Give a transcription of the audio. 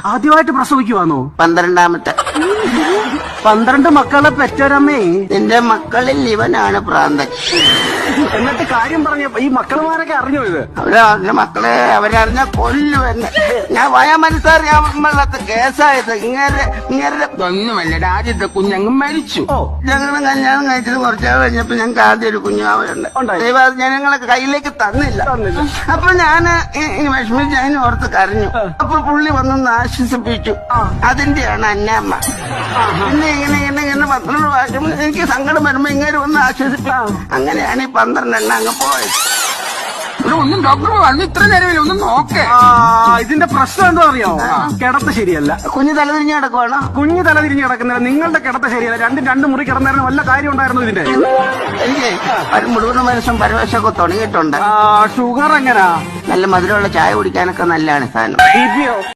ആദ്യമായിട്ട് പ്രസവിക്കുവാന്നോ? 12ാമത്തെ. 12 മക്കളെ പെറ്റൊരമ്മേ. നിന്റെ മക്കളിൽ ഇവനാണ് പ്രാന്തൻ. എന്നിട്ട് കാര്യം പറഞ്ഞ ഈ മക്കളുമാരൊക്കെ അറിഞ്ഞോ ഇത്? അവരുടെ മക്കളെ അവരറിഞ്ഞ കൊല്ലുവെന്ന്. ഞാൻ വയമനുസാർ വെള്ളത്ത് കേസായത്. ഇങ്ങനെ ഒന്നുമല്ല, ആദ്യത്തെ കുഞ്ഞങ്ങ് മരിച്ചു. ഞങ്ങൾ കല്യാണം കഴിച്ചത് കുറച്ചാൾ കഴിഞ്ഞപ്പോ ഞങ്ങൾക്ക് ആദ്യം ഒരു കുഞ്ഞാവുണ്ട്. ജനങ്ങളെ കയ്യിലേക്ക് തന്നില്ല. അപ്പൊ ഞാൻ വിഷമിച്ച് അതിന് ഓർത്ത് കരഞ്ഞു. അപ്പൊ പുള്ളി വന്നൊന്ന് ആശ്വസിപ്പിച്ചു. അതിന്റെയാണ് അന്നമ്മ. പിന്നെ ഇങ്ങനെ 12 പ്രാവശ്യം എനിക്ക് സങ്കടം വരുമ്പോ ഇങ്ങനെ ഒന്ന് ആശ്വസിപ്പിക്കും. അങ്ങനെയാണ് ഈ 12 അങ്ങ് പോയത്. ഒന്നും ഡോക്ടർ വന്ന് ഇത്ര നേരമില്ല, ഒന്നും നോക്കേ. ഇതിന്റെ പ്രശ്നം എന്താ അറിയോ? കിടത്ത് ശരിയല്ല. കുഞ്ഞ് തലതിരിഞ്ഞ് കിടക്കുവാണോ? കുഞ്ഞ് തലതിരിഞ്ഞ് കിടക്കുന്നില്ല. നിങ്ങളുടെ കിടത്ത് ശരിയല്ല. രണ്ട് മുറി കിടന്നായിരുന്നു വല്ല കാര്യം ഉണ്ടായിരുന്നു ഇതിന്റെ? എനിക്ക് മുഴുവൻ മനസ്സും പരവശമൊക്കെ തുടങ്ങിയിട്ടുണ്ട്. ഷുഗർ എങ്ങനാ? നല്ല മധുരമുള്ള ചായ കുടിക്കാനൊക്കെ നല്ലതാണ് സാധനം. ബിപിയോ?